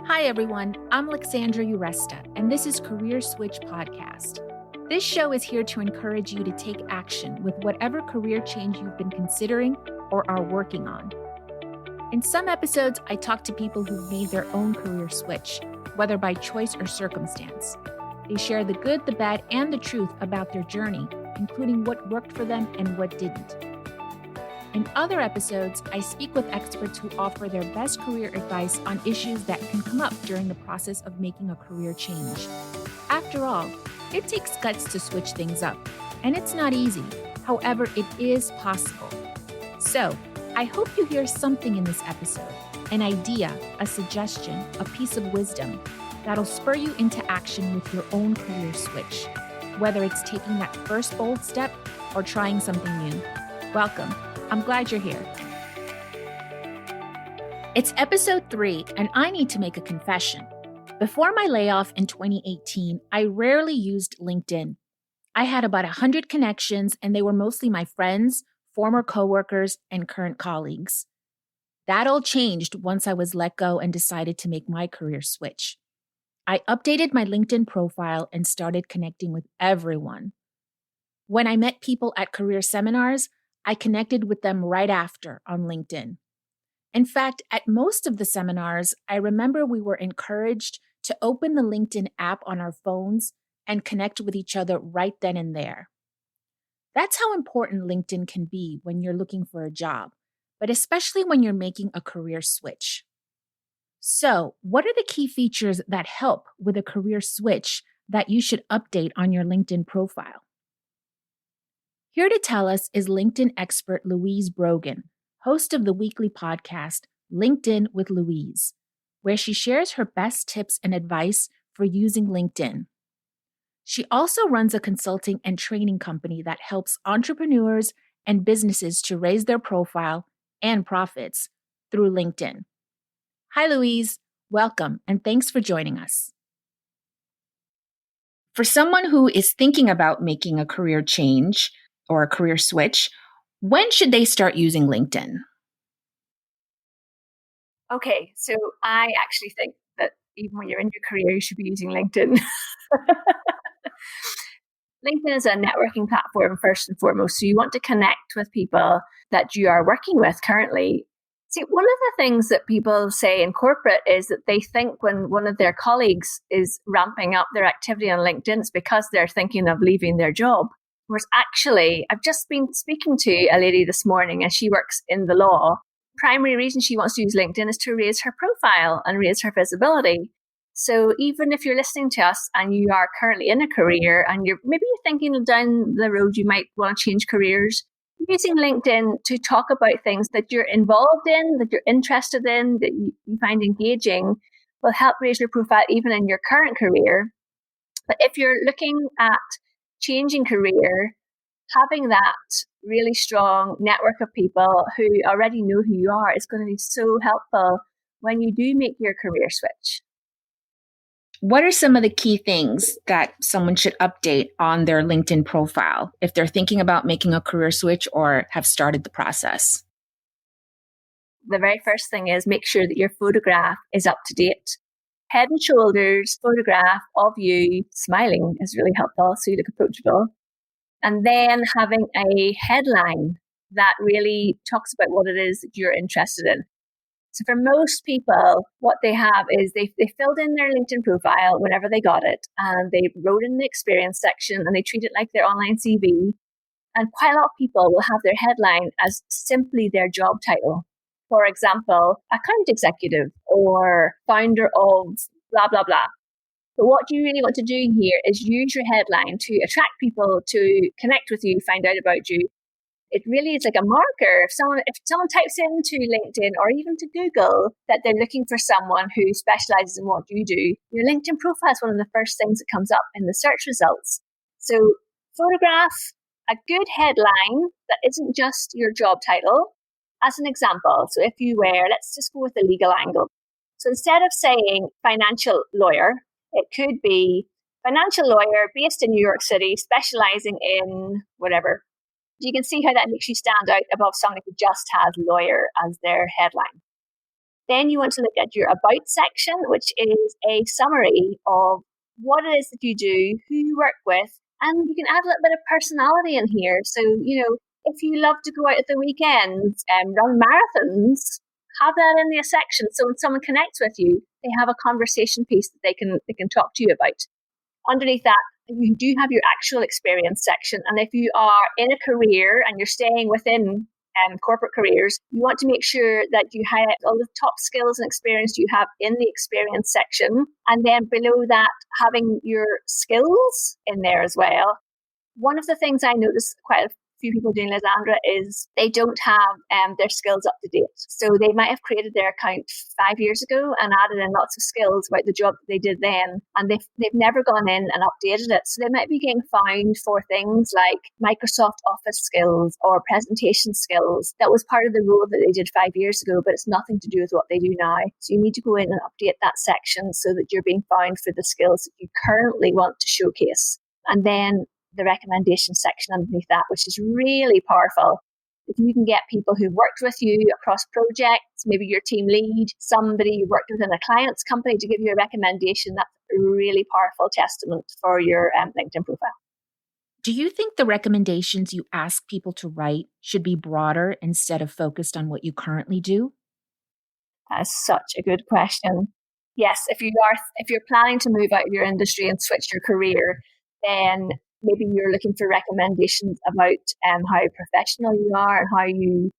Hi, everyone. I'm Alexandra Uresta, and this is Career Switch Podcast. This show is here to encourage you to take action with whatever career change you've been considering or are working on. In some episodes, I talk to people who've made their own career switch, whether by choice or circumstance. They share the good, the bad, and the truth about their journey, including what worked for them and what didn't. In other episodes, I speak with experts who offer their best career advice on issues that can come up during the process of making a career change. After all, it takes guts to switch things up, and it's not easy. However, it is possible. So, I hope you hear something in this episode, an idea, a suggestion, a piece of wisdom that'll spur you into action with your own career switch, whether it's taking that first bold step or trying something new. Welcome. I'm glad you're here. It's episode 3, and I need to make a confession. Before my layoff in 2018, I rarely used LinkedIn. I had about 100 connections, and they were mostly my friends, former coworkers, and current colleagues. That all changed once I was let go and decided to make my career switch. I updated my LinkedIn profile and started connecting with everyone. When I met people at career seminars, I connected with them right after on LinkedIn. In fact, at most of the seminars, I remember we were encouraged to open the LinkedIn app on our phones and connect with each other right then and there. That's how important LinkedIn can be when you're looking for a job, but especially when you're making a career switch. So, what are the key features that help with a career switch that you should update on your LinkedIn profile? Here to tell us is LinkedIn expert Louise Brogan, host of the weekly podcast, LinkedIn with Louise, where she shares her best tips and advice for using LinkedIn. She also runs a consulting and training company that helps entrepreneurs and businesses to raise their profile and profits through LinkedIn. Hi, Louise. Welcome, and thanks for joining us. For someone who is thinking about making a career change or a career switch, when should they start using LinkedIn? Okay, so I actually think that even when you're in your career, you should be using LinkedIn. LinkedIn is a networking platform first and foremost. So you want to connect with people that you are working with currently. See, one of the things that people say in corporate is that they think when one of their colleagues is ramping up their activity on LinkedIn, it's because they're thinking of leaving their job. Whereas actually, I've just been speaking to a lady this morning and she works in the law. Primary reason she wants to use LinkedIn is to raise her profile and raise her visibility. So even if you're listening to us and you are currently in a career and you're thinking down the road you might want to change careers, using LinkedIn to talk about things that you're involved in, that you're interested in, that you find engaging will help raise your profile even in your current career. But if you're looking at changing career, having that really strong network of people who already know who you are is going to be so helpful when you do make your career switch. What are some of the key things that someone should update on their LinkedIn profile if they're thinking about making a career switch or have started the process? The very first thing is make sure that your photograph is up to date. Head and shoulders photograph of you smiling is really helpful, so you look approachable. And then having a headline that really talks about what it is that you're interested in. So for most people, what they have is they filled in their LinkedIn profile whenever they got it, and they wrote in the experience section and they treat it like their online CV. And quite a lot of people will have their headline as simply their job title. For example, account executive or founder of blah, blah, blah. But what you really want to do here is use your headline to attract people to connect with you, find out about you. It really is like a marker. If someone types into LinkedIn or even to Google that they're looking for someone who specializes in what you do, your LinkedIn profile is one of the first things that comes up in the search results. So photograph a good headline that isn't just your job title. As an example, so if you were, let's just go with the legal angle. So instead of saying financial lawyer, it could be financial lawyer based in New York City, specializing in whatever. You can see how that makes you stand out above someone who just has lawyer as their headline. Then you want to look at your about section, which is a summary of what it is that you do, who you work with, and you can add a little bit of personality in here. So, if you love to go out at the weekends and run marathons, have that in the section. So when someone connects with you, they have a conversation piece that they can talk to you about. Underneath that, you do have your actual experience section. And if you are in a career and you're staying within corporate careers, you want to make sure that you highlight all the top skills and experience you have in the experience section. And then below that, having your skills in there as well. One of the things I noticed quite a few people doing, Lysandra, is they don't have their skills up to date. So they might have created their account 5 years ago and added in lots of skills about the job that they did then, and they've never gone in and updated it. So they might be getting fined for things like Microsoft Office skills or presentation skills. That was part of the role that they did 5 years ago, but it's nothing to do with what they do now. So you need to go in and update that section so that you're being fined for the skills that you currently want to showcase. And then the recommendation section underneath that, which is really powerful. If you can get people who've worked with you across projects, maybe your team lead, somebody you worked with in a client's company to give you a recommendation, that's a really powerful testament for your LinkedIn profile. Do you think the recommendations you ask people to write should be broader instead of focused on what you currently do? That's such a good question. Yes, if you're planning to move out of your industry and switch your career, then maybe you're looking for recommendations about how professional you are and how you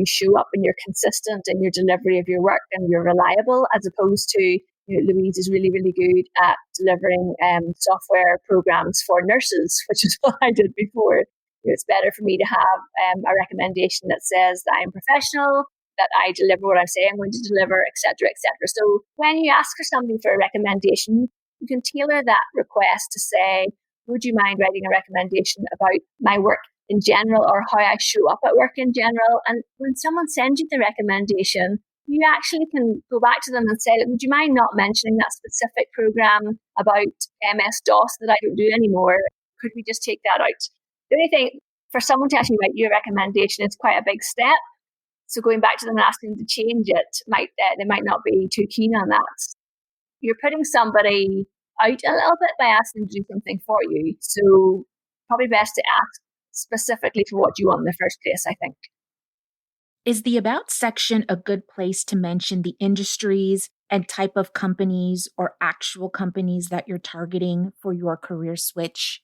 show up and you're consistent in your delivery of your work and you're reliable, as opposed to Louise is really, really good at delivering software programs for nurses, which is what I did before. It's better for me to have a recommendation that says that I'm professional, that I deliver what I say I'm going to deliver, etc., etc. So when you ask for somebody for a recommendation, you can tailor that request to say, would you mind writing a recommendation about my work in general or how I show up at work in general? And when someone sends you the recommendation, you actually can go back to them and say, would you mind not mentioning that specific program about MS-DOS that I don't do anymore? Could we just take that out? The only thing, for someone to actually write you a recommendation is quite a big step. So going back to them and asking them to change it, they might not be too keen on that. You're putting somebody out a little bit by asking them to do something for you. So probably best to ask specifically for what you want in the first place, I think. Is the About section a good place to mention the industries and type of companies or actual companies that you're targeting for your career switch?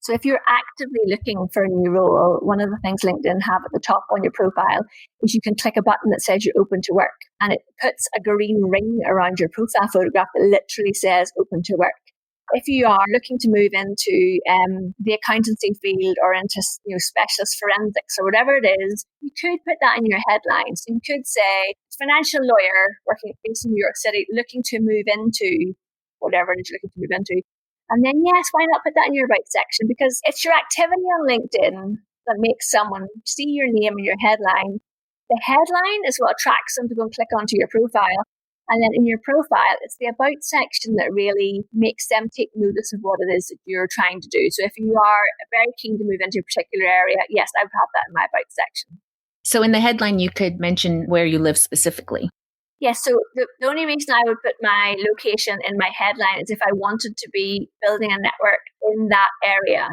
So if you're actively looking for a new role, one of the things LinkedIn have at the top on your profile is you can click a button that says you're open to work, and it puts a green ring around your profile photograph that literally says open to work. If you are looking to move into the accountancy field or into specialist forensics or whatever it is, you could put that in your headline. So you could say, financial lawyer working based in New York City looking to move into whatever it is you're looking to move into. And then, yes, why not put that in your about section? Because it's your activity on LinkedIn that makes someone see your name in your headline. The headline is what attracts them to go and click onto your profile. And then in your profile, it's the about section that really makes them take notice of what it is that you're trying to do. So if you are very keen to move into a particular area, yes, I would have that in my about section. So in the headline, you could mention where you live specifically. Yes, so the only reason I would put my location in my headline is if I wanted to be building a network in that area.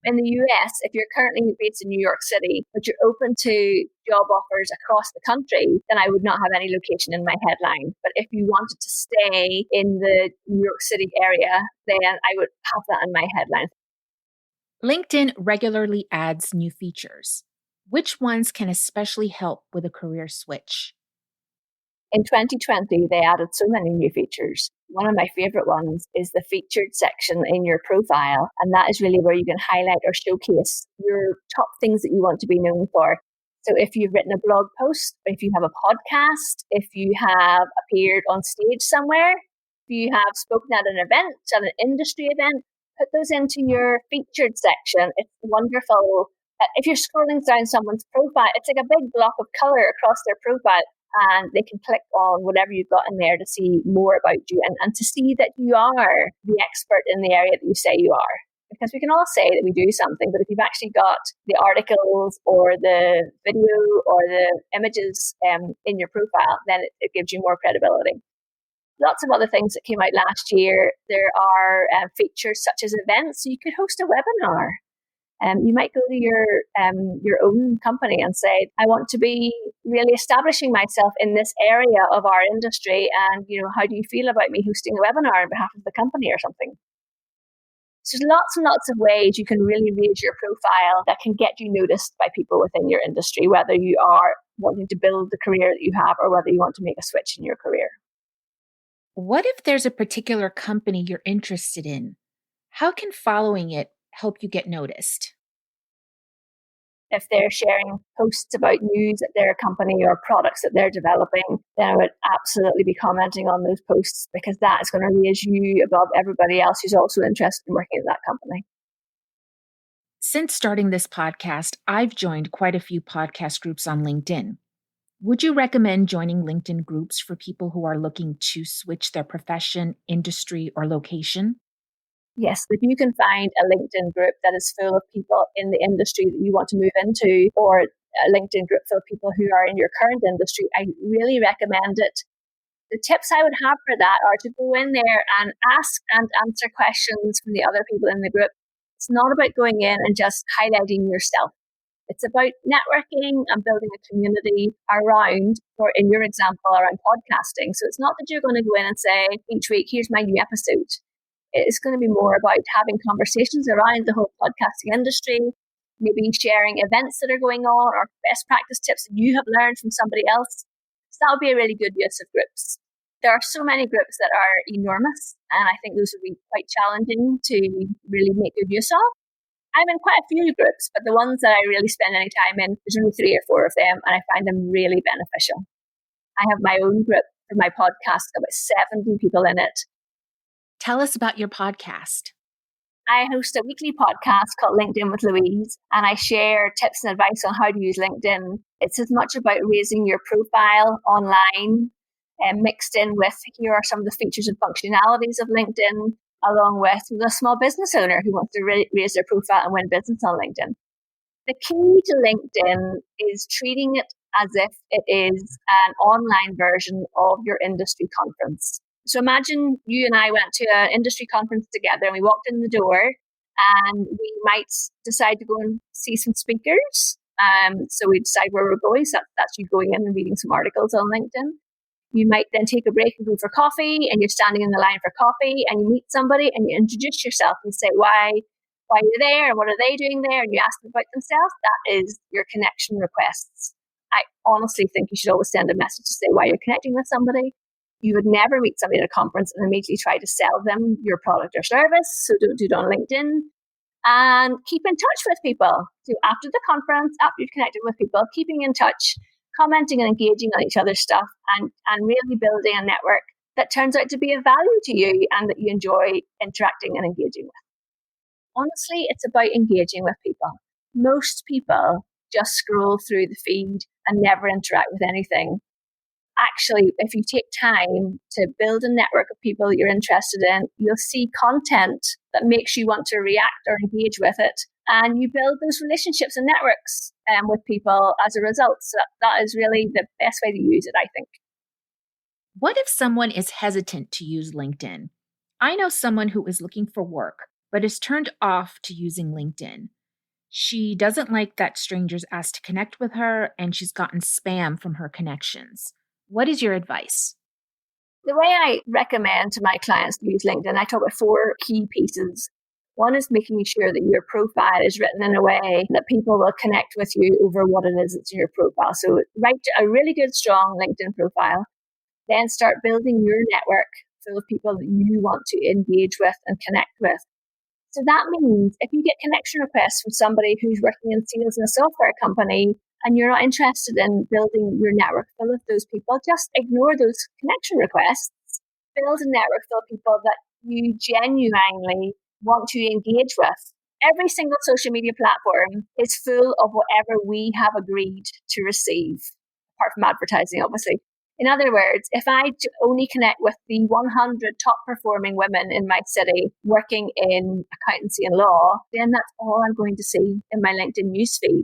In the US, if you're currently based in New York City, but you're open to job offers across the country, then I would not have any location in my headline. But if you wanted to stay in the New York City area, then I would have that in my headline. LinkedIn regularly adds new features. Which ones can especially help with a career switch? In 2020, they added so many new features. One of my favorite ones is the featured section in your profile. And that is really where you can highlight or showcase your top things that you want to be known for. So if you've written a blog post, if you have a podcast, if you have appeared on stage somewhere, if you have spoken at an event, at an industry event, put those into your featured section. It's wonderful. If you're scrolling down someone's profile, it's like a big block of color across their profile. And they can click on whatever you've got in there to see more about you and to see that you are the expert in the area that you say you are. Because we can all say that we do something, but if you've actually got the articles or the video or the images in your profile, then it gives you more credibility. Lots of other things that came out last year. There are features such as events. So you could host a webinar. You might go to your own company and say, I want to be really establishing myself in this area of our industry. And, how do you feel about me hosting a webinar on behalf of the company or something? So there's lots and lots of ways you can really raise your profile that can get you noticed by people within your industry, whether you are wanting to build the career that you have or whether you want to make a switch in your career. What if there's a particular company you're interested in? How can following it help you get noticed? If they're sharing posts about news at their company or products that they're developing, then I would absolutely be commenting on those posts, because that is going to raise you above everybody else who's also interested in working at that company. Since starting this podcast, I've joined quite a few podcast groups on LinkedIn. Would you recommend joining LinkedIn groups for people who are looking to switch their profession, industry, or location? Yes, if you can find a LinkedIn group that is full of people in the industry that you want to move into, or a LinkedIn group full of people who are in your current industry, I really recommend it. The tips I would have for that are to go in there and ask and answer questions from the other people in the group. It's not about going in and just highlighting yourself. It's about networking and building a community around, or in your example, around podcasting. So it's not that you're going to go in and say each week, here's my new episode. It's going to be more about having conversations around the whole podcasting industry, maybe sharing events that are going on or best practice tips that you have learned from somebody else. So that would be a really good use of groups. There are so many groups that are enormous, and I think those would be quite challenging to really make good use of. I'm in quite a few groups, but the ones that I really spend any time in, there's only 3 or 4 of them, and I find them really beneficial. I have my own group for my podcast, about 70 people in it. Tell us about your podcast. I host a weekly podcast called LinkedIn with Louise, and I share tips and advice on how to use LinkedIn. It's as much about raising your profile online and mixed in with, here are some of the features and functionalities of LinkedIn, along with the small business owner who wants to raise their profile and win business on LinkedIn. The key to LinkedIn is treating it as if it is an online version of your industry conference. So imagine you and I went to an industry conference together and we walked in the door, and we might decide to go and see some speakers. So we decide where we're going. So that's you going in and reading some articles on LinkedIn. You might then take a break and go for coffee, and you're standing in the line for coffee, and you meet somebody and you introduce yourself and say why you're there and what are they doing there, and you ask them about themselves. That is your connection requests. I honestly think you should always send a message to say why you're connecting with somebody. You would never meet somebody at a conference and immediately try to sell them your product or service. So don't do it on LinkedIn. And keep in touch with people. So after the conference, after you've connected with people, keeping in touch, commenting and engaging on each other's stuff, and really building a network that turns out to be of value to you and that you enjoy interacting and engaging with. Honestly, it's about engaging with people. Most people just scroll through the feed and never interact with anything. Actually, if you take time to build a network of people that you're interested in, you'll see content that makes you want to react or engage with it. And you build those relationships and networks with people as a result. So that is really the best way to use it, I think. What if someone is hesitant to use LinkedIn? I know someone who is looking for work, but is turned off to using LinkedIn. She doesn't like that strangers ask to connect with her, and she's gotten spam from her connections. What is your advice? The way I recommend to my clients to use LinkedIn, I talk about 4 key pieces. One is making sure that your profile is written in a way that people will connect with you over what it is that's in your profile. So write a really good, strong LinkedIn profile. Then start building your network full of people that you want to engage with and connect with. So that means if you get connection requests from somebody who's working in sales in a software company, and you're not interested in building your network full of those people, just ignore those connection requests. Build a network full of people that you genuinely want to engage with. Every single social media platform is full of whatever we have agreed to receive, apart from advertising, obviously. In other words, if I only connect with the 100 top performing women in my city working in accountancy and law, then that's all I'm going to see in my LinkedIn newsfeed.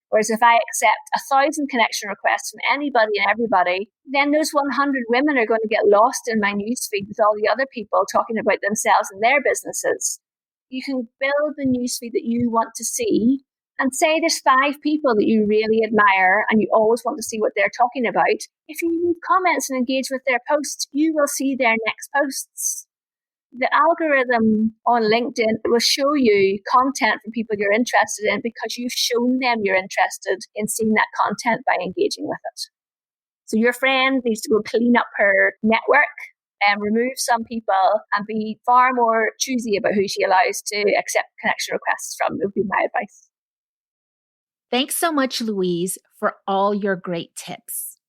Whereas if I accept 1,000 connection requests from anybody and everybody, then those 100 women are going to get lost in my newsfeed with all the other people talking about themselves and their businesses. You can build the newsfeed that you want to see, and say there's 5 people that you really admire and you always want to see what they're talking about. If you leave comments and engage with their posts, you will see their next posts. The algorithm on LinkedIn will show you content from people you're interested in because you've shown them you're interested in seeing that content by engaging with it. So your friend needs to go clean up her network and remove some people and be far more choosy about who she allows to accept connection requests from, would be my advice. Thanks so much, Louise, for all your great tips.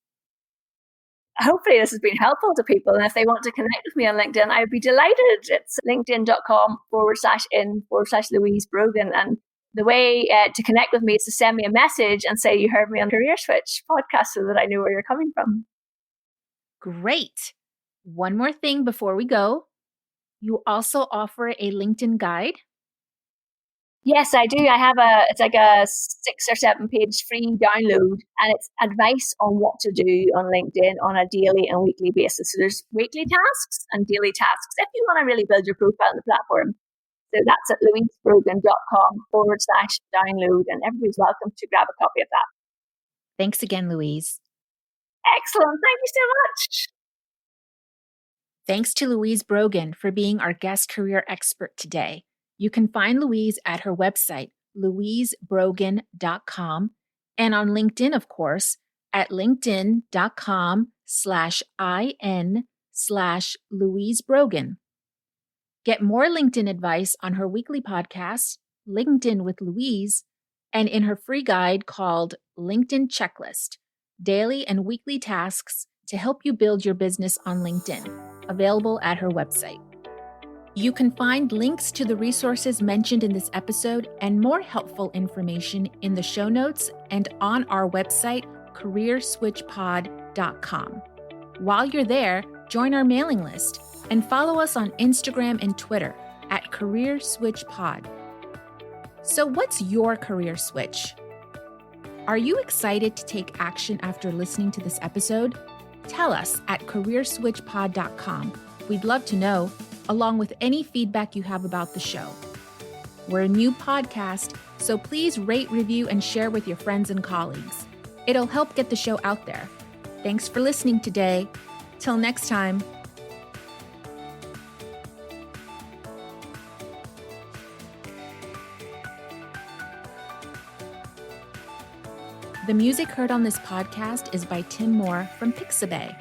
Hopefully this has been helpful to people. And if they want to connect with me on LinkedIn, I'd be delighted. It's linkedin.com/in/Louise Brogan. And the way to connect with me is to send me a message and say you heard me on Career Switch podcast so that I know where you're coming from. Great. One more thing before we go. You also offer a LinkedIn guide. Yes, I do. It's like a 6 or 7 page free download, and it's advice on what to do on LinkedIn on a daily and weekly basis. So there's weekly tasks and daily tasks if you want to really build your profile on the platform. So that's at louisebrogan.com/download, and everybody's welcome to grab a copy of that. Thanks again, Louise. Excellent. Thank you so much. Thanks to Louise Brogan for being our guest career expert today. You can find Louise at her website, louisebrogan.com, and on LinkedIn, of course, at linkedin.com/in/Louise Brogan. Get more LinkedIn advice on her weekly podcast, LinkedIn with Louise, and in her free guide called LinkedIn Checklist, Daily and Weekly Tasks to help you build your business on LinkedIn, available at her website. You can find links to the resources mentioned in this episode and more helpful information in the show notes and on our website, careerswitchpod.com. While you're there, join our mailing list and follow us on Instagram and Twitter at CareerSwitchPod. So what's your career switch? Are you excited to take action after listening to this episode? Tell us at CareerSwitchPod.com. We'd love to know, along with any feedback you have about the show. We're a new podcast, so please rate, review, and share with your friends and colleagues. It'll help get the show out there. Thanks for listening today. Till next time. The music heard on this podcast is by TimMoor from Pixabay.